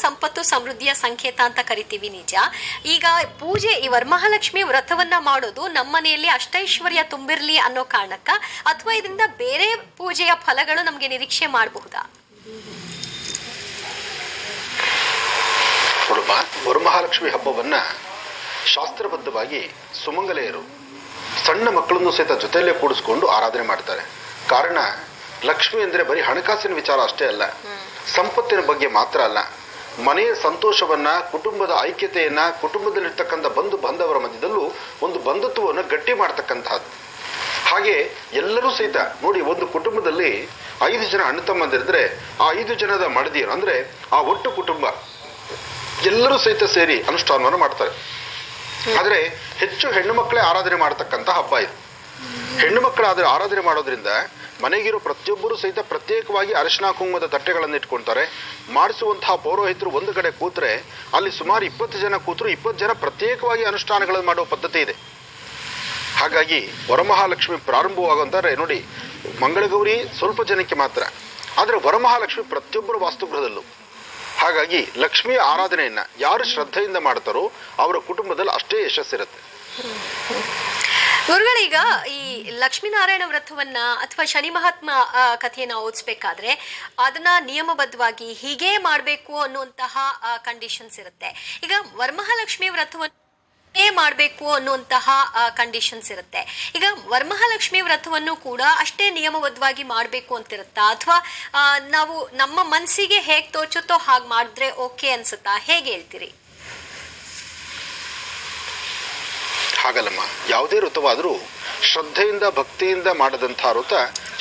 ಸಂಪತ್ತು ಸಮೃದ್ಧಿಯ ಸಂಕೇತ ಅಂತ ಕರಿತೀವಿ, ನಿಜ. ಈಗ ಪೂಜೆ, ಈ ವರಮಹಾಲಕ್ಷ್ಮಿ ವ್ರತವನ್ನ ಮಾಡೋದು ನಮ್ಮ ಮನೆಯಲ್ಲಿ ಅಷ್ಟೈಶ್ವರ್ಯ ತುಂಬಿರ್ಲಿ ಅನ್ನೋ ಕಾರಣಕ್ಕ, ಅಥವಾ ಇದರಿಂದ ಬೇರೆ ಪೂಜೆಯ ಫಲಗಳು ನಮ್ಗೆ ನಿರೀಕ್ಷೆ ಮಾಡಬಹುದಾ? ವರಮಹಾಲಕ್ಷ್ಮಿ ಹಬ್ಬವನ್ನ ಶಾಸ್ತ್ರಬದ್ಧವಾಗಿ ಸುಮಂಗಲೆಯರು ಸಣ್ಣ ಮಕ್ಕಳನ್ನು ಸಹಿತ ಜೊತೆಯಲ್ಲೇ ಕೂಡಿಸ್ಕೊಂಡು ಆರಾಧನೆ ಮಾಡ್ತಾರೆ. ಕಾರಣ, ಲಕ್ಷ್ಮಿ ಅಂದರೆ ಬರೀ ಹಣಕಾಸಿನ ವಿಚಾರ ಅಷ್ಟೇ ಅಲ್ಲ, ಸಂಪತ್ತಿನ ಬಗ್ಗೆ ಮಾತ್ರ ಅಲ್ಲ, ಮನೆಯ ಸಂತೋಷವನ್ನ, ಕುಟುಂಬದ ಐಕ್ಯತೆಯನ್ನ, ಕುಟುಂಬದಲ್ಲಿರ್ತಕ್ಕಂಥ ಬಂಧು ಬಾಂಧವರ ಮಧ್ಯದಲ್ಲೂ ಒಂದು ಬಂಧುತ್ವವನ್ನು ಗಟ್ಟಿ ಮಾಡ್ತಕ್ಕಂತಹದ್ದು. ಹಾಗೆ ಎಲ್ಲರೂ ಸಹಿತ ನೋಡಿ, ಒಂದು ಕುಟುಂಬದಲ್ಲಿ 5 ಜನ ಅಣ್ಣ ತಮ್ಮಂದಿರಿದ್ರೆ ಆ 5 ಜನದ ಮಡದಿಯರು ಅಂದ್ರೆ ಆ ಒಟ್ಟು ಕುಟುಂಬ ಎಲ್ಲರೂ ಸಹಿತ ಸೇರಿ ಅನುಷ್ಠಾನವನ್ನು ಮಾಡ್ತಾರೆ. ಆದ್ರೆ ಹೆಚ್ಚು ಹೆಣ್ಣು ಮಕ್ಕಳೇ ಆರಾಧನೆ ಮಾಡತಕ್ಕಂಥ ಹಬ್ಬ ಇದು. ಹೆಣ್ಣು ಮಕ್ಕಳ ಆರಾಧನೆ ಮಾಡೋದ್ರಿಂದ ಮನೆಗಿರೋ ಪ್ರತಿಯೊಬ್ಬರು ಸಹಿತ ಪ್ರತ್ಯೇಕವಾಗಿ ಅರಿಶಿನ ಕುಂಕುಮದ ತಟ್ಟೆಗಳನ್ನು ಇಟ್ಕೊಳ್ತಾರೆ. ಮಾಡಿಸುವಂತಹ ಪೌರೋಹಿತರು ಒಂದು ಕಡೆ ಕೂತ್ರೆ ಅಲ್ಲಿ ಸುಮಾರು 20 ಜನ ಕೂತರು 20 ಜನ ಪ್ರತ್ಯೇಕವಾಗಿ ಅನುಷ್ಠಾನಗಳನ್ನು ಮಾಡುವ ಪದ್ಧತಿ ಇದೆ. ಹಾಗಾಗಿ ವರಮಹಾಲಕ್ಷ್ಮಿ ಪ್ರಾರಂಭವಾಗುವಂತಾರೆ ನೋಡಿ, ಮಂಗಳಗೌರಿ ಸ್ವಲ್ಪ ಜನಕ್ಕೆ ಮಾತ್ರ, ಆದರೆ ವರಮಹಾಲಕ್ಷ್ಮಿ ಪ್ರತಿಯೊಬ್ಬರ ವಾಸ್ತುಗೃಹದಲ್ಲೂ. ಹಾಗಾಗಿ ಲಕ್ಷ್ಮಿಯ ಆರಾಧನೆಯನ್ನ ಯಾರು ಶ್ರದ್ಧೆಯಿಂದ ಮಾಡ್ತಾರೋ ಅವರ ಕುಟುಂಬದಲ್ಲಿ ಅಷ್ಟೇ ಯಶಸ್ಸಿರುತ್ತೆ. ಗುರುಗಳೀಗ ಈ ಲಕ್ಷ್ಮೀನಾರಾಯಣ ವ್ರತವನ್ನ ಅಥವಾ ಶನಿ ಮಹಾತ್ಮ ಕಥೆಯನ್ನ ಓದಿಸ್ಬೇಕಾದ್ರೆ ಅದನ್ನ ನಿಯಮಬದ್ಧವಾಗಿ ಹೀಗೆ ಮಾಡಬೇಕು ಅನ್ನುವಂತಹ ಕಂಡೀಷನ್ಸ್ ಇರುತ್ತೆ. ಈಗ ವರಮಹಾಲಕ್ಷ್ಮಿ ವ್ರತವನ್ನು ಮಾಡಬೇಕು ಅನ್ನುವಂತಹ ಕಂಡೀಷನ್ಸ್ ಇರುತ್ತೆ. ಈಗ ವರಮಹಾಲಕ್ಷ್ಮಿ ವ್ರತವನ್ನು ಕೂಡ ಅಷ್ಟೇ ನಿಯಮಬದ್ಧವಾಗಿ ಮಾಡಬೇಕು ಅಂತಿರುತ್ತಾ, ಅಥವಾ ನಾವು ನಮ್ಮ ಮನಸ್ಸಿಗೆ ಹೇಗೆ ತೋಚುತ್ತೋ ಹಾಗೆ ಮಾಡಿದ್ರೆ ಓಕೆ ಅನ್ಸುತ್ತಾ? ಹೇಗೆ ಹೇಳ್ತೀರಿ? ಹಾಗಲ್ಲಮ್ಮ, ಯಾವುದೇ ಋತುವಾದರೂ ಶ್ರದ್ಧೆಯಿಂದ ಭಕ್ತಿಯಿಂದ ಮಾಡದಂತಹ ಋತ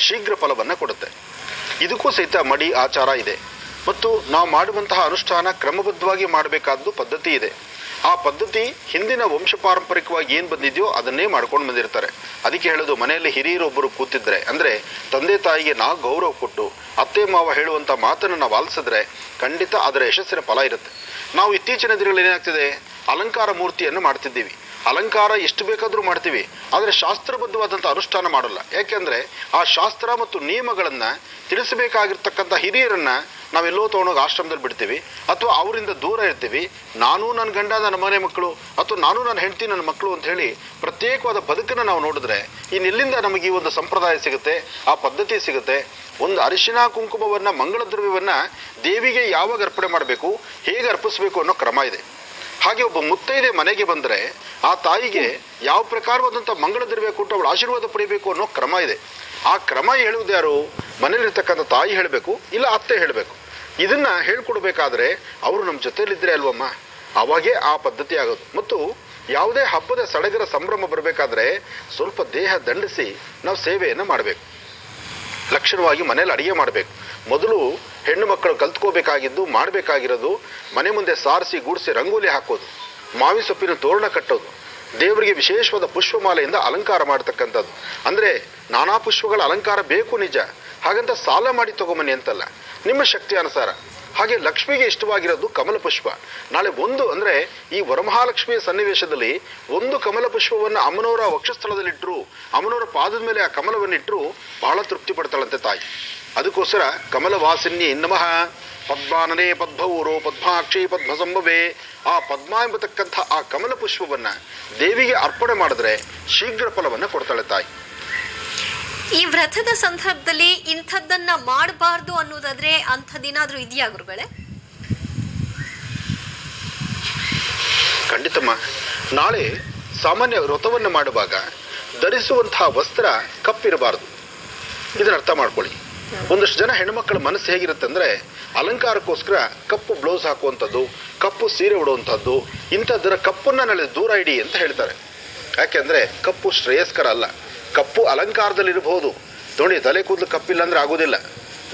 ಶೀಘ್ರ ಫಲವನ್ನು ಕೊಡುತ್ತೆ. ಇದಕ್ಕೂ ಸಹಿತ ಮಡಿ ಆಚಾರ ಇದೆ, ಮತ್ತು ನಾವು ಮಾಡುವಂತಹ ಅನುಷ್ಠಾನ ಕ್ರಮಬದ್ಧವಾಗಿ ಮಾಡಬೇಕಾದ್ದು ಪದ್ಧತಿ ಇದೆ. ಆ ಪದ್ಧತಿ ಹಿಂದಿನ ವಂಶ ಪಾರಂಪರಿಕವಾಗಿ ಏನು ಬಂದಿದೆಯೋ ಅದನ್ನೇ ಮಾಡ್ಕೊಂಡು ಬಂದಿರ್ತಾರೆ. ಅದಕ್ಕೆ ಹೇಳೋದು, ಮನೆಯಲ್ಲಿ ಹಿರಿಯರೊಬ್ಬರು ಕೂತಿದ್ರೆ ಅಂದರೆ ತಂದೆ ತಾಯಿಗೆ ನಾವು ಗೌರವ ಕೊಟ್ಟು ಅತ್ತೆ ಮಾವ ಹೇಳುವಂಥ ಮಾತನ್ನು ನಾವು ಆಲಿಸಿದ್ರೆ ಖಂಡಿತ ಅದರ ಯಶಸ್ಸಿನ ಫಲ ಇರುತ್ತೆ. ನಾವು ಇತ್ತೀಚಿನ ದಿನಗಳಲ್ಲಿ ಏನಾಗ್ತಿದೆ, ಅಲಂಕಾರ ಮೂರ್ತಿಯನ್ನು ಮಾಡ್ತಿದ್ದೀವಿ. ಅಲಂಕಾರ ಎಷ್ಟು ಬೇಕಾದರೂ ಮಾಡ್ತೀವಿ, ಆದರೆ ಶಾಸ್ತ್ರಬದ್ಧವಾದಂಥ ಅನುಷ್ಠಾನ ಮಾಡಲ್ಲ. ಯಾಕೆಂದರೆ ಆ ಶಾಸ್ತ್ರ ಮತ್ತು ನಿಯಮಗಳನ್ನು ತಿಳಿಸಬೇಕಾಗಿರ್ತಕ್ಕಂಥ ಹಿರಿಯರನ್ನ ನಾವೆಲ್ಲೋ ತೊಗೊಂಡೋಗಿ ಆಶ್ರಮದಲ್ಲಿ ಬಿಡ್ತೀವಿ, ಅಥವಾ ಅವರಿಂದ ದೂರ ಇರ್ತೀವಿ. ನಾನು ನನ್ನ ಗಂಡ ನನ್ನ ಮನೆ ಮಕ್ಕಳು, ಅಥವಾ ನಾನು ನನ್ನ ಹೆಂಡತಿ ನನ್ನ ಮಕ್ಕಳು ಅಂತ ಹೇಳಿ ಪ್ರತ್ಯೇಕವಾದ ಬದುಕನ್ನು ನಾವು ನೋಡಿದ್ರೆ ಇನ್ನೆಲ್ಲಿಂದ ನಮಗೆ ಈ ಒಂದು ಸಂಪ್ರದಾಯ ಸಿಗುತ್ತೆ, ಆ ಪದ್ಧತಿ ಸಿಗುತ್ತೆ? ಒಂದು ಅರಿಶಿನ ಕುಂಕುಮವನ್ನು, ಮಂಗಳ ದ್ರವ್ಯವನ್ನು ದೇವಿಗೆ ಯಾವಾಗ ಅರ್ಪಣೆ ಮಾಡಬೇಕು, ಹೇಗೆ ಅರ್ಪಿಸಬೇಕು ಅನ್ನೋ ಕ್ರಮ ಇದೆ. ಹಾಗೆ ಒಬ್ಬ ಮುತ್ತೈದೆ ಮನೆಗೆ ಬಂದರೆ ಆ ತಾಯಿಗೆ ಯಾವ ಪ್ರಕಾರವಾದಂಥ ಮಂಗಳ ದ್ರವ್ಯ ಕೊಟ್ಟು ಅವಳು ಆಶೀರ್ವಾದ ಪಡಿಬೇಕು ಅನ್ನೋ ಕ್ರಮ ಇದೆ. ಆ ಕ್ರಮ ಹೇಳುವುದು ಯಾರು? ಮನೇಲಿರ್ತಕ್ಕಂಥ ತಾಯಿ ಹೇಳಬೇಕು, ಇಲ್ಲ ಅತ್ತೆ ಹೇಳಬೇಕು. ಇದನ್ನು ಹೇಳ್ಕೊಡ್ಬೇಕಾದ್ರೆ ಅವರು ನಮ್ಮ ಜೊತೆಯಲ್ಲಿದ್ದರೆ ಅಲ್ವಮ್ಮ, ಅವಾಗೇ ಆ ಪದ್ಧತಿ ಆಗೋದು. ಮತ್ತು ಯಾವುದೇ ಹಬ್ಬದ ಸಡಗರ ಸಂಭ್ರಮ ಬರಬೇಕಾದ್ರೆ ಸ್ವಲ್ಪ ದೇಹ ದಂಡಿಸಿ ನಾವು ಸೇವೆಯನ್ನು ಮಾಡಬೇಕು. ಲಕ್ಷಣವಾಗಿ ಮನೇಲಿ ಅಡುಗೆ ಮಾಡಬೇಕು. ಮೊದಲು ಹೆಣ್ಣು ಮಕ್ಕಳು ಕಲ್ತ್ಕೋಬೇಕಾಗಿದ್ದು, ಮಾಡಬೇಕಾಗಿರೋದು ಮನೆ ಮುಂದೆ ಸಾರಿಸಿ ಗೂಡಿಸಿ ರಂಗೋಲಿ ಹಾಕೋದು, ಮಾವಿ ಸೊಪ್ಪಿನ ತೋರಣ ಕಟ್ಟೋದು, ದೇವರಿಗೆ ವಿಶೇಷವಾದ ಪುಷ್ಪಮಾಲೆಯಿಂದ ಅಲಂಕಾರ ಮಾಡ್ತಕ್ಕಂಥದ್ದು. ಅಂದರೆ ನಾನಾ ಪುಷ್ಪಗಳ ಅಲಂಕಾರ ಬೇಕು ನಿಜ, ಹಾಗಂತ ಸಾಲ ಮಾಡಿ ತಗೊಂಬನ್ನಿ ಅಂತಲ್ಲ, ನಿಮ್ಮ ಶಕ್ತಿ ಅನುಸಾರ. ಹಾಗೆ ಲಕ್ಷ್ಮಿಗೆ ಇಷ್ಟವಾಗಿರೋದು ಕಮಲ ಪುಷ್ಪ. ನಾಳೆ ಒಂದು ಅಂದರೆ ಈ ವರಮಹಾಲಕ್ಷ್ಮಿಯ ಸನ್ನಿವೇಶದಲ್ಲಿ ಒಂದು ಕಮಲ ಪುಷ್ಪವನ್ನು ಅಮ್ಮನವರ ವಕ್ಷಸ್ಥಳದಲ್ಲಿಟ್ಟರು, ಅಮ್ಮನವರ ಪಾದದ ಮೇಲೆ ಆ ಕಮಲವನ್ನಿಟ್ಟರು ಬಹಳ ತೃಪ್ತಿ ಪಡ್ತಾಳಂತೆ ತಾಯಿ. ಅದಕ್ಕೋಸ್ಕರ ಕಮಲವಾಸಿನ್ಯೇ ನಮಃ ಪದ್ಮಾನನೇ ಪದ್ಮೌರೋ ಪದ್ಮಾಕ್ಷಿ ಪದ್ಮ ಸಂಭವೇ, ಆ ಪದ್ಮ ಎಂಬತಕ್ಕಂಥ ಆ ಕಮಲ ಪುಷ್ಪವನ್ನು ದೇವಿಗೆ ಅರ್ಪಣೆ ಮಾಡಿದ್ರೆ ಶೀಘ್ರ ಫಲವನ್ನು ಕೊಡ್ತಾಳೆ ತಾಯಿ. ಈ ವ್ರತದ ಸಂದರ್ಭದಲ್ಲಿ ಇಂಥದ್ದನ್ನ ಮಾಡಬಾರ್ದು ಅನ್ನೋದಾದ್ರೆ ಅಂಥದ್ದೇನಾದ್ರೂ ಇದೆಯಾ ಗುರುಗಳೇ? ಖಂಡಿತಮ್ಮ. ನಾಳೆ ಸಾಮಾನ್ಯ ವ್ರತವನ್ನು ಮಾಡುವಾಗ ಧರಿಸುವಂತಹ ವಸ್ತ್ರ ಕಪ್ಪಿರಬಾರದು. ಇದನ್ನ ಅರ್ಥ ಮಾಡ್ಕೊಳ್ಳಿ. ಒಂದಷ್ಟು ಜನ ಹೆಣ್ಮಕ್ಳ ಮನಸ್ಸು ಹೇಗಿರುತ್ತೆ ಅಂದರೆ, ಅಲಂಕಾರಕ್ಕೋಸ್ಕರ ಕಪ್ಪು ಬ್ಲೌಸ್ ಹಾಕುವಂಥದ್ದು, ಕಪ್ಪು ಸೀರೆ ಉಡುವಂಥದ್ದು, ಇಂಥದ್ದರ ಕಪ್ಪನ್ನು ನಾಳೆ ದೂರ ಇಡಿ ಅಂತ ಹೇಳ್ತಾರೆ. ಯಾಕೆಂದರೆ ಕಪ್ಪು ಶ್ರೇಯಸ್ಕರ ಅಲ್ಲ. ಕಪ್ಪು ಅಲಂಕಾರದಲ್ಲಿರಬಹುದು ನೋಡಿ, ತಲೆ ಕೂದಲು ಕಪ್ಪಿಲ್ಲ ಅಂದರೆ ಆಗೋದಿಲ್ಲ,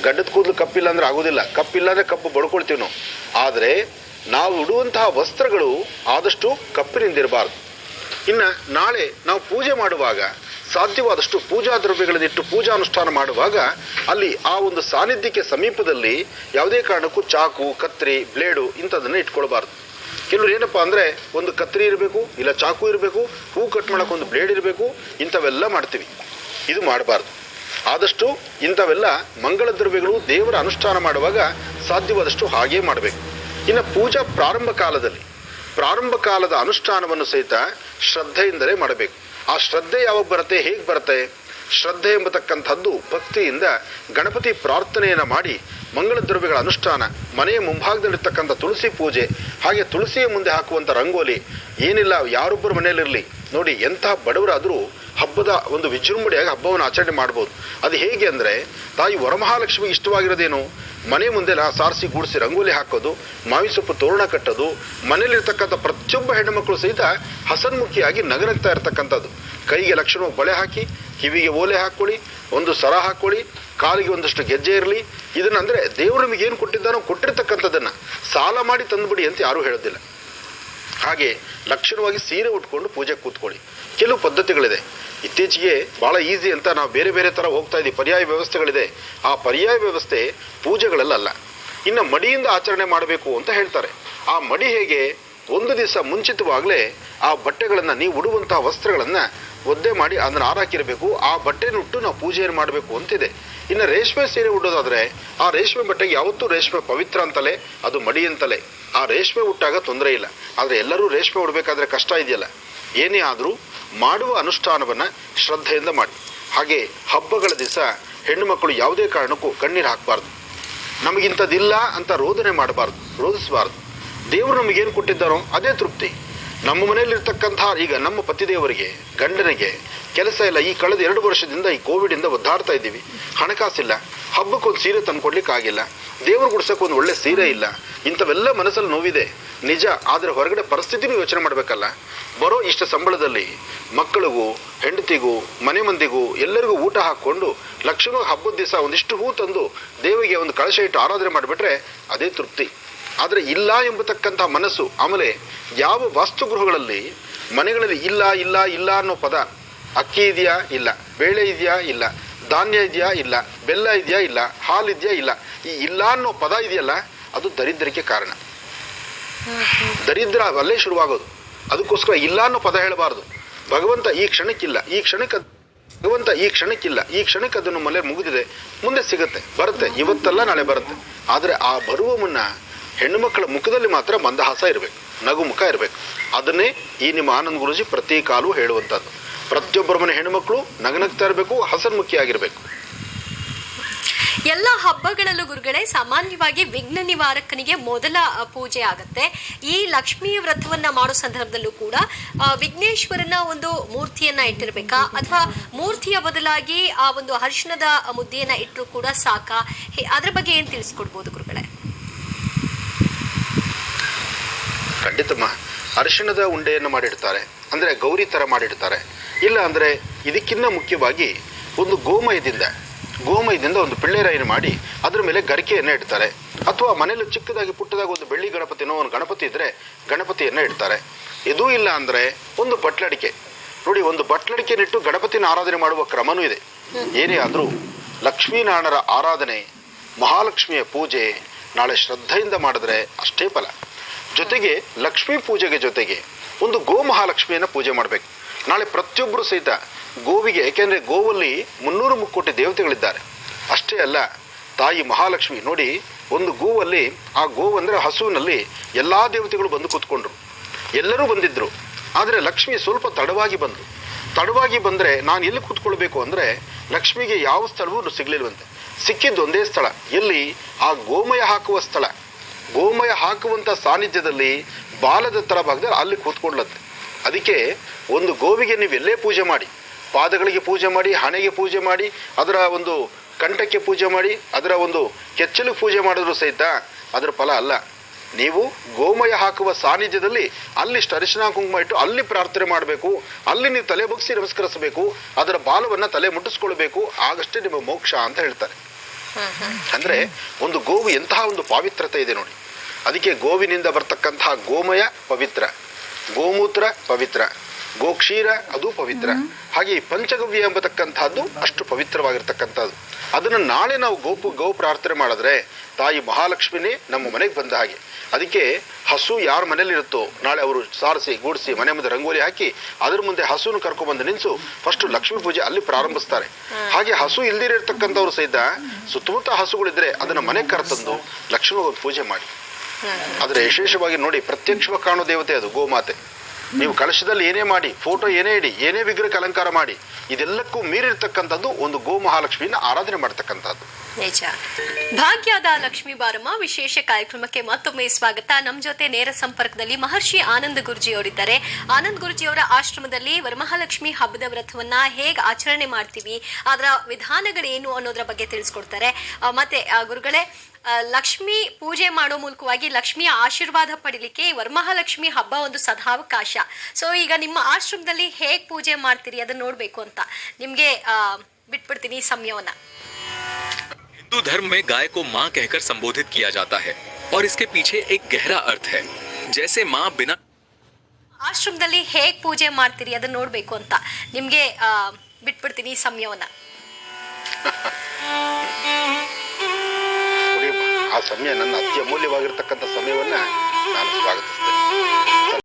ಗಡ್ಡದ ಕೂದಲು ಕಪ್ಪಿಲ್ಲ ಅಂದರೆ ಆಗೋದಿಲ್ಲ, ಕಪ್ಪಿಲ್ಲ ಅಂದರೆ ಕಪ್ಪು ಬಡ್ಕೊಳ್ತೀವಿ ನಾವು. ಆದರೆ ನಾವು ಉಡುವಂತಹ ವಸ್ತ್ರಗಳು ಆದಷ್ಟು ಕಪ್ಪಿನಿಂದಿರಬಾರ್ದು. ಇನ್ನು ನಾಳೆ ನಾವು ಪೂಜೆ ಮಾಡುವಾಗ ಸಾಧ್ಯವಾದಷ್ಟು ಪೂಜಾ ದ್ರವ್ಯಗಳನ್ನಿಟ್ಟು ಪೂಜಾನುಷ್ಠಾನ ಮಾಡುವಾಗ ಅಲ್ಲಿ ಆ ಒಂದು ಸಾನ್ನಿಧ್ಯಕ್ಕೆ ಸಮೀಪದಲ್ಲಿ ಯಾವುದೇ ಕಾರಣಕ್ಕೂ ಚಾಕು, ಕತ್ರಿ, ಬ್ಲೇಡು ಇಂಥದ್ದನ್ನು ಇಟ್ಕೊಳ್ಬಾರ್ದು. ಕೆಲವರು ಏನಪ್ಪ ಅಂದರೆ ಒಂದು ಕತ್ರಿ ಇರಬೇಕು, ಇಲ್ಲ ಚಾಕು ಇರಬೇಕು, ಹೂ ಕಟ್ ಮಾಡೋಕೆ ಒಂದು ಬ್ಲೇಡ್ ಇರಬೇಕು, ಇಂಥವೆಲ್ಲ ಮಾಡ್ತೀವಿ. ಇದು ಮಾಡಬಾರ್ದು. ಆದಷ್ಟು ಇಂಥವೆಲ್ಲ ಮಂಗಳ ದ್ರವ್ಯಗಳು ದೇವರ ಅನುಷ್ಠಾನ ಮಾಡುವಾಗ ಸಾಧ್ಯವಾದಷ್ಟು ಹಾಗೇ ಮಾಡಬೇಕು. ಇನ್ನು ಪೂಜಾ ಪ್ರಾರಂಭ ಕಾಲದ ಅನುಷ್ಠಾನವನ್ನು ಸಹಿತ ಶ್ರದ್ಧೆಯಿಂದಲೇ ಮಾಡಬೇಕು. ಆ ಶ್ರದ್ಧೆ ಯಾವಾಗ ಬರುತ್ತೆ, ಹೇಗೆ ಬರುತ್ತೆ? ಶ್ರದ್ಧೆ ಎಂಬತಕ್ಕಂಥದ್ದು ಭಕ್ತಿಯಿಂದ ಗಣಪತಿ ಪ್ರಾರ್ಥನೆಯನ್ನು ಮಾಡಿ ಮಂಗಳ ದ್ರವ್ಯಗಳ ಅನುಷ್ಠಾನ, ಮನೆಯ ಮುಂಭಾಗದಲ್ಲಿರ್ತಕ್ಕಂಥ ತುಳಸಿ ಪೂಜೆ, ಹಾಗೆ ತುಳಸಿಯ ಮುಂದೆ ಹಾಕುವಂಥ ರಂಗೋಲಿ, ಏನಿಲ್ಲ ಯಾರೊಬ್ಬರ ಮನೆಯಲ್ಲಿರಲಿ ನೋಡಿ, ಎಂತಹ ಬಡವರಾದರೂ ಹಬ್ಬದ ಒಂದು ವಿಜೃಂಭಣೆಯಾಗಿ ಹಬ್ಬವನ್ನು ಆಚರಣೆ ಮಾಡ್ಬೋದು. ಅದು ಹೇಗೆ ಅಂದರೆ, ತಾಯಿ ವರಮಹಾಲಕ್ಷ್ಮಿಗೆ ಇಷ್ಟವಾಗಿರೋದೇನು? ಮನೆ ಮುಂದೆ ಸಾರಿಸಿ ಗೂಡಿಸಿ ರಂಗೋಲಿ ಹಾಕೋದು, ಮಾವಿನ ಸೊಪ್ಪು ತೋರಣ ಕಟ್ಟೋದು, ಮನೇಲಿರ್ತಕ್ಕಂಥ ಪ್ರತಿಯೊಬ್ಬ ಹೆಣ್ಣುಮಕ್ಕಳು ಸಹಿತ ಹಸನ್ಮುಖಿಯಾಗಿ ನಗನಗ್ತಾ ಇರ್ತಕ್ಕಂಥದ್ದು. ಕೈಗೆ ಲಕ್ಷಣ ಬಳೆ ಹಾಕಿ, ಕಿವಿಗೆ ಓಲೆ ಹಾಕ್ಕೊಳ್ಳಿ, ಒಂದು ಸರ ಹಾಕ್ಕೊಳ್ಳಿ, ಕಾಲಿಗೆ ಒಂದಷ್ಟು ಗೆಜ್ಜೆ ಇರಲಿ. ಇದನ್ನಂದರೆ ದೇವರು ನಿಮಗೆ ಏನು ಕೊಟ್ಟಿದ್ದಾನೋ ಕೊಟ್ಟಿರ್ತಕ್ಕಂಥದ್ದನ್ನು ಸಾಲ ಮಾಡಿ ತಂದುಬಿಡಿ ಅಂತ ಯಾರೂ ಹೇಳೋದಿಲ್ಲ. ಹಾಗೆ ಲಕ್ಷಣವಾಗಿ ಸೀರೆ ಉಟ್ಕೊಂಡು ಪೂಜೆ ಕೂತ್ಕೊಳ್ಳಿ. ಕೆಲವು ಪದ್ಧತಿಗಳಿದೆ. ಇತ್ತೀಚೆಗೆ ಭಾಳ ಈಸಿ ಅಂತ ನಾವು ಬೇರೆ ಬೇರೆ ಥರ ಹೋಗ್ತಾ ಇದ್ದೀವಿ, ಪರ್ಯಾಯ ವ್ಯವಸ್ಥೆಗಳಿದೆ. ಆ ಪರ್ಯಾಯ ವ್ಯವಸ್ಥೆ ಪೂಜೆಗಳಲ್ಲ. ಇನ್ನು ಮಡಿಯಿಂದ ಆಚರಣೆ ಮಾಡಬೇಕು ಅಂತ ಹೇಳ್ತಾರೆ. ಆ ಮಡಿ ಹೇಗೆ? ಒಂದು ದಿವಸ ಮುಂಚಿತವಾಗಲೇ ಆ ಬಟ್ಟೆಗಳನ್ನು, ನೀವು ಉಡುವಂತಹ ವಸ್ತ್ರಗಳನ್ನು ಒದ್ದೆ ಮಾಡಿ ಅದನ್ನು ಹಾರಾಕಿರಬೇಕು. ಆ ಬಟ್ಟೆನುಟ್ಟು ನಾವು ಪೂಜೆಯನ್ನು ಮಾಡಬೇಕು ಅಂತಿದೆ. ಇನ್ನು ರೇಷ್ಮೆ ಸೀರೆ ಉಡೋದಾದರೆ ಆ ರೇಷ್ಮೆ ಬಟ್ಟೆಗೆ ಯಾವತ್ತೂ ರೇಷ್ಮೆ ಪವಿತ್ರ ಅಂತಲೇ, ಅದು ಮಡಿ ಅಂತಲೇ. ಆ ರೇಷ್ಮೆ ಉಟ್ಟಾಗ ತೊಂದರೆ ಇಲ್ಲ. ಆದರೆ ಎಲ್ಲರೂ ರೇಷ್ಮೆ ಉಡಬೇಕಾದ್ರೆ ಕಷ್ಟ ಇದೆಯಲ್ಲ. ಏನೇ ಆದರೂ ಮಾಡುವ ಅನುಷ್ಠಾನವನ್ನು ಶ್ರದ್ಧೆಯಿಂದ ಮಾಡಿ. ಹಾಗೆ ಹಬ್ಬಗಳ ದಿವಸ ಹೆಣ್ಣು ಮಕ್ಕಳು ಯಾವುದೇ ಕಾರಣಕ್ಕೂ ಕಣ್ಣೀರು ಹಾಕಬಾರ್ದು. ನಮಗಿಂಥದ್ದಿಲ್ಲ ಅಂತ ರೋದನೆ ಮಾಡಬಾರ್ದು, ರೋಧಿಸಬಾರ್ದು. ದೇವರು ನಮಗೇನು ಕೊಟ್ಟಿದ್ದಾರೋ ಅದೇ ತೃಪ್ತಿ. ನಮ್ಮ ಮನೆಯಲ್ಲಿರ್ತಕ್ಕಂಥ ಈಗ ನಮ್ಮ ಪತಿದೇವರಿಗೆ, ಗಂಡನಿಗೆ ಕೆಲಸ ಇಲ್ಲ. ಈ ಕಳೆದ 2 ವರ್ಷದಿಂದ ಈ ಕೋವಿಡಿಂದ ಒದ್ದಾಡ್ತಾ ಇದ್ದೀವಿ. ಹಣಕಾಸಿಲ್ಲ, ಹಬ್ಬಕ್ಕೊಂದು ಸೀರೆ ತಂದ್ಕೊಡ್ಲಿಕ್ಕಾಗಿಲ್ಲ, ದೇವರು ಗುಡ್ಸೋಕ್ಕೊಂದು ಒಳ್ಳೆ ಸೀರೆ ಇಲ್ಲ. ಇಂಥವೆಲ್ಲ ಮನಸ್ಸಲ್ಲಿ ನೋವಿದೆ ನಿಜ. ಆದರೆ ಹೊರಗಡೆ ಪರಿಸ್ಥಿತಿನೂ ಯೋಚನೆ ಮಾಡಬೇಕಲ್ಲ. ಬರೋ ಇಷ್ಟ ಸಂಬಳದಲ್ಲಿ ಮಕ್ಕಳಿಗೂ, ಹೆಂಡತಿಗೂ, ಮನೆ ಮಂದಿಗೂ ಎಲ್ಲರಿಗೂ ಊಟ ಹಾಕ್ಕೊಂಡು ಲಕ್ಷ್ಮೀ ಹಬ್ಬದ ದಿವಸ ಒಂದಿಷ್ಟು ಹೂ ತಂದು ದೇವಿಗೆ ಒಂದು ಕಳಶ ಇಟ್ಟು ಆರಾಧನೆ ಮಾಡಿಬಿಟ್ರೆ ಅದೇ ತೃಪ್ತಿ. ಆದರೆ ಇಲ್ಲ ಎಂಬತಕ್ಕಂಥ ಮನಸ್ಸು. ಆಮೇಲೆ ಯಾವ ವಾಸ್ತುಗೃಹಗಳಲ್ಲಿ ಮನೆಗಳಲ್ಲಿ ಇಲ್ಲ ಇಲ್ಲ ಇಲ್ಲ ಅನ್ನೋ ಪದ, ಅಕ್ಕಿ ಇದೆಯಾ ಇಲ್ಲ, ಬೇಳೆ ಇದೆಯಾ ಇಲ್ಲ, ಧಾನ್ಯ ಇದೆಯಾ ಇಲ್ಲ, ಬೆಲ್ಲ ಇದೆಯಾ ಇಲ್ಲ, ಹಾಲು ಇದೆಯಾ ಇಲ್ಲ, ಈ ಇಲ್ಲ ಅನ್ನೋ ಪದ ಇದೆಯಲ್ಲ, ಅದು ದರಿದ್ರಕ್ಕೆ ಕಾರಣ. ದರಿದ್ರ ಅಲ್ಲೇ ಶುರುವಾಗೋದು. ಅದಕ್ಕೋಸ್ಕರ ಇಲ್ಲ ಅನ್ನೋ ಪದ ಹೇಳಬಾರ್ದು. ಭಗವಂತ ಈ ಕ್ಷಣಕ್ಕಿಲ್ಲ, ಈ ಕ್ಷಣಕ್ಕೆ ಅದನ್ನು ಮಲೆ ಮುಗಿದಿದೆ, ಮುಂದೆ ಸಿಗುತ್ತೆ, ಬರುತ್ತೆ, ಇವತ್ತಲ್ಲ ನಾಳೆ ಬರುತ್ತೆ. ಆದರೆ ಆ ಬರುವ ಮುನ್ನ ಹೆಣ್ಣು ಮಕ್ಕಳ ಮುಖದಲ್ಲಿ ಮಾತ್ರ ಮಂದಹಾಸ ಇರಬೇಕು, ನಗು ಮುಖ ಇರಬೇಕು. ಅದನ್ನೇ ಈ ನಿಮ್ಮ ಆನಂದ್ ಗುರೂಜಿ ಪ್ರತಿ ಕಾಲೂ ಹೇಳುವಂಥದ್ದು. ಪ್ರತಿಯೊಬ್ಬರ ಮನೆ ಹೆಣ್ಣುಮಕ್ಕಳು ನಗನಗ್ತಾ ಇರಬೇಕು, ಹಸನ್ಮುಖಿಯಾಗಿರಬೇಕು. ಎಲ್ಲ ಹಬ್ಬಗಳಲ್ಲೂ ಗುರುಗಳೇ ಸಾಮಾನ್ಯವಾಗಿ ವಿಘ್ನ ನಿವಾರಕನಿಗೆ ಮೊದಲ ಪೂಜೆ ಆಗುತ್ತೆ. ಈ ಲಕ್ಷ್ಮೀ ವ್ರತವನ್ನ ಮಾಡೋ ಸಂದರ್ಭದಲ್ಲೂ ಕೂಡ ವಿಘ್ನೇಶ್ವರನ ಒಂದು ಮೂರ್ತಿಯನ್ನ ಇಟ್ಟಿರ್ಬೇಕಾ, ಅಥವಾ ಮೂರ್ತಿಯ ಬದಲಾಗಿ ಆ ಒಂದು ಅರಿಶಿಣದ ಮುದ್ದೆಯನ್ನ ಇಟ್ಟರು ಕೂಡ ಸಾಕಾ? ಅದ್ರ ಬಗ್ಗೆ ಏನ್ ತಿಳಿಸ್ಕೊಡ್ಬೋದು ಗುರುಗಳೇ? ಖಂಡಿತಮ್ಮ, ಅರಿಶಿಣದ ಉಂಡೆಯನ್ನು ಮಾಡಿಡ್ತಾರೆ, ಅಂದರೆ ಗೌರಿ ಥರ ಮಾಡಿಡ್ತಾರೆ. ಇಲ್ಲ ಅಂದರೆ ಇದಕ್ಕಿಂತ ಮುಖ್ಯವಾಗಿ ಒಂದು ಗೋಮಯದಿಂದ ಒಂದು ಪಿಳ್ಳೆರಾಯಿನ ಮಾಡಿ ಅದ್ರ ಮೇಲೆ ಗರಿಕೆಯನ್ನು ಇಡ್ತಾರೆ. ಅಥವಾ ಮನೇಲಿ ಚಿಕ್ಕದಾಗಿ ಪುಟ್ಟದಾಗಿ ಒಂದು ಬೆಳ್ಳಿ ಗಣಪತಿನೋ ಒಂದು ಗಣಪತಿ ಇದ್ದರೆ ಗಣಪತಿಯನ್ನು ಇಡ್ತಾರೆ. ಇದೂ ಇಲ್ಲ ಅಂದರೆ ಒಂದು ಬಟ್ಲಡಿಕೆ ನೋಡಿ, ಒಂದು ಬಟ್ಲಡಿಕೆನಿಟ್ಟು ಗಣಪತಿನ ಆರಾಧನೆ ಮಾಡುವ ಕ್ರಮನೂ ಇದೆ. ಏನೇ ಆದರೂ ಲಕ್ಷ್ಮೀನಾರಾಯಣರ ಆರಾಧನೆ, ಮಹಾಲಕ್ಷ್ಮಿಯ ಪೂಜೆ ನಾಳೆ ಶ್ರದ್ಧೆಯಿಂದ ಮಾಡಿದ್ರೆ ಅಷ್ಟೇ ಫಲ. ಜೊತೆಗೆ ಲಕ್ಷ್ಮೀ ಪೂಜೆಗೆ ಜೊತೆಗೆ ಒಂದು ಗೋ ಮಹಾಲಕ್ಷ್ಮಿಯನ್ನು ಪೂಜೆ ಮಾಡಬೇಕು. ನಾಳೆ ಪ್ರತಿಯೊಬ್ಬರು ಸಹಿತ ಗೋವಿಗೆ, ಏಕೆಂದರೆ ಗೋವಲ್ಲಿ 300 ಮುಕ್ಕೋಟಿ ದೇವತೆಗಳಿದ್ದಾರೆ. ಅಷ್ಟೇ ಅಲ್ಲ, ತಾಯಿ ಮಹಾಲಕ್ಷ್ಮಿ ನೋಡಿ, ಒಂದು ಗೋವಲ್ಲಿ, ಆ ಗೋವಂದರೆ ಹಸುವಿನಲ್ಲಿ ಎಲ್ಲ ದೇವತೆಗಳು ಬಂದು ಕೂತ್ಕೊಂಡ್ರು, ಎಲ್ಲರೂ ಬಂದಿದ್ದರು. ಆದರೆ ಲಕ್ಷ್ಮಿ ಸ್ವಲ್ಪ ತಡವಾಗಿ ಬಂದರೆ ನಾನು ಎಲ್ಲಿ ಕೂತ್ಕೊಳ್ಬೇಕು ಅಂದರೆ ಲಕ್ಷ್ಮಿಗೆ ಯಾವ ಸ್ಥಳವೂ ಸಿಗಲಿಲ್ವಂತೆ. ಸಿಕ್ಕಿದ್ದು ಒಂದೇ ಸ್ಥಳ, ಎಲ್ಲಿ? ಆ ಗೋಮಯ ಹಾಕುವ ಸ್ಥಳ. ಗೋಮಯ ಹಾಕುವಂಥ ಸಾನ್ನಿಧ್ಯದಲ್ಲಿ ಬಾಲದ ತಳಭಾಗದಲ್ಲಿ ಅಲ್ಲಿ ಕೂತ್ಕೊಳ್ಳುತ್ತೆ. ಅದಕ್ಕೆ ಒಂದು ಗೋವಿಗೆ ನೀವು ಎಲ್ಲೇ ಪೂಜೆ ಮಾಡಿ, ಪಾದಗಳಿಗೆ ಪೂಜೆ ಮಾಡಿ, ಹಣೆಗೆ ಪೂಜೆ ಮಾಡಿ, ಅದರ ಒಂದು ಕಂಠಕ್ಕೆ ಪೂಜೆ ಮಾಡಿ, ಅದರ ಒಂದು ಕೆಚ್ಚಲಿಗೆ ಪೂಜೆ ಮಾಡಿದ್ರು ಸಹಿತ ಅದರ ಫಲ ಅಲ್ಲ. ನೀವು ಗೋಮಯ ಹಾಕುವ ಸಾನ್ನಿಧ್ಯದಲ್ಲಿ ಅಲ್ಲಿಷ್ಟು ಅರಿಶಿನ ಕುಂಕುಮ ಇಟ್ಟು ಅಲ್ಲಿ ಪ್ರಾರ್ಥನೆ ಮಾಡಬೇಕು, ಅಲ್ಲಿ ನೀವು ತಲೆ ಬಗ್ಗಿಸಿ ನಮಸ್ಕರಿಸಬೇಕು, ಅದರ ಬಾಲವನ್ನು ತಲೆ ಮುಟ್ಟಿಸ್ಕೊಳ್ಬೇಕು, ಆಗಷ್ಟೇ ನಿಮ್ಮ ಮೋಕ್ಷ ಅಂತ ಹೇಳ್ತಾರೆ. ಅಂದರೆ ಒಂದು ಗೋವು ಎಂತಹ ಒಂದು ಪಾವಿತ್ರತೆ ಇದೆ ನೋಡಿ. ಅದಕ್ಕೆ ಗೋವಿನಿಂದ ಬರ್ತಕ್ಕಂತಹ ಗೋಮಯ ಪವಿತ್ರ, ಗೋಮೂತ್ರ ಪವಿತ್ರ, ಗೋಕ್ಷೀರ ಅದು ಪವಿತ್ರ. ಹಾಗೆ ಈ ಪಂಚಗವ್ಯ ಎಂಬತಕ್ಕಂಥದ್ದು ಅಷ್ಟು ಪವಿತ್ರವಾಗಿರ್ತಕ್ಕಂಥದ್ದು. ಅದನ್ನು ನಾಳೆ ನಾವು ಗೋ ಪ್ರಾರ್ಥನೆ ಮಾಡಿದ್ರೆ ತಾಯಿ ಮಹಾಲಕ್ಷ್ಮಿನೇ ನಮ್ಮ ಮನೆಗೆ ಬಂದ ಹಾಗೆ. ಅದಕ್ಕೆ ಹಸು ಯಾರ ಮನೇಲಿರುತ್ತೋ ನಾಳೆ ಅವರು ಸಾರಿಸಿ ಗೂಡಿಸಿ ಮನೆ ಮುಂದೆ ರಂಗೋಲಿ ಹಾಕಿ ಅದ್ರ ಮುಂದೆ ಹಸುನ ಕರ್ಕೊಂಡ್ಬಂದು ನಿಲ್ಲಿಸು, ಫಸ್ಟ್ ಲಕ್ಷ್ಮೀ ಪೂಜೆ ಅಲ್ಲಿ ಪ್ರಾರಂಭಿಸ್ತಾರೆ. ಹಾಗೆ ಹಸು ಇಲ್ದಿರತಕ್ಕಂಥವ್ರು ಸಹಿತ ಸುತ್ತಮುತ್ತ ಹಸುಗಳಿದ್ರೆ ಅದನ್ನು ಮನೆಗೆ ಕರೆತಂದು ಲಕ್ಷ್ಮೀ ಪೂಜೆ ಮಾಡಿ. ಆದರೆ ವಿಶೇಷವಾಗಿ ನೋಡಿ, ಪ್ರತ್ಯಕ್ಷವಾಗಿ ಕಾಣೋ ದೇವತೆ ಅದು ಗೋಮಾತೆ. ನೀವು ಕಳಶದಲ್ಲಿ ಏನೇ ಮಾಡಿ, ಫೋಟೋ ಏನೇ ಇಡಿ, ಏನೇ ವಿಗ್ರಹಕ್ಕೆ ಅಲಂಕಾರ ಮಾಡಿ, ಇದೆಲ್ಲಕ್ಕೂ ಮೀರಿರ್ತಕ್ಕಂಥದ್ದು ಒಂದು ಗೋ ಮಹಾಲಕ್ಷ್ಮಿನ ಆರಾಧನೆ ಮಾಡ್ತಕ್ಕಂಥದ್ದು. ನಿಜ. ಭಾಗ್ಯದ ಲಕ್ಷ್ಮೀ ಬಾರಮ್ಮ ವಿಶೇಷ ಕಾರ್ಯಕ್ರಮಕ್ಕೆ ಮತ್ತೊಮ್ಮೆ ಸ್ವಾಗತ. ನಮ್ಮ ಜೊತೆ ನೇರ ಸಂಪರ್ಕದಲ್ಲಿ ಮಹರ್ಷಿ ಆನಂದ್ ಗುರುಜಿ ಅವರಿದ್ದಾರೆ. ಆನಂದ್ ಗುರುಜಿ ಅವರ ಆಶ್ರಮದಲ್ಲಿ ವರಮಹಾಲಕ್ಷ್ಮಿ ಹಬ್ಬದ ವ್ರತವನ್ನ ಹೇಗೆ ಆಚರಣೆ ಮಾಡ್ತೀವಿ, ಅದರ ವಿಧಾನಗಳೇನು ಅನ್ನೋದ್ರ ಬಗ್ಗೆ ತಿಳಿಸ್ಕೊಡ್ತಾರೆ. ಮತ್ತೆ ಗುರುಗಳೇ, ಲಕ್ಷ್ಮಿ ಪೂಜೆ ಮಾಡೋ ಮೂಲಕವಾಗಿ ಲಕ್ಷ್ಮಿಯ ಆಶೀರ್ವಾದ ಪಡಿಲಿಕ್ಕೆ ವರಮಹಾಲಕ್ಷ್ಮಿ ಹಬ್ಬ ಒಂದು ಸದಾವಕಾಶ. ಸೊ ಈಗ ನಿಮ್ಮ ಆಶ್ರಮದಲ್ಲಿ ಹೇಗ್ ಪೂಜೆ ಮಾಡ್ತೀರಿ ಅದನ್ನ ನೋಡ್ಬೇಕು ಅಂತ ನಿಮ್ಗೆ ಬಿಟ್ಬಿಡ್ತೀನಿ ಸಮಯವನ್ನ. हिंदू धर्म में गाय को माँ कहकर संबोधित किया जाता है और इसके पीछे एक गहरा अर्थ है. जैसे माँ बिना ಆಶ್ರಮದಲ್ಲಿ ಹೇಗ್ ಪೂಜೆ ಮಾಡ್ತೀರಿ ಅದನ್ನ ನೋಡ್ಬೇಕು ಅಂತ ನಿಮ್ಗೆ ಬಿಟ್ಬಿಡ್ತೀನಿ ಸಮಯವನ್ನ. ಆ ಸಮಯ ನನ್ನ ಅತ್ಯಮೂಲ್ಯವಾಗಿರ್ತಕ್ಕಂಥ ಸಮಯವನ್ನ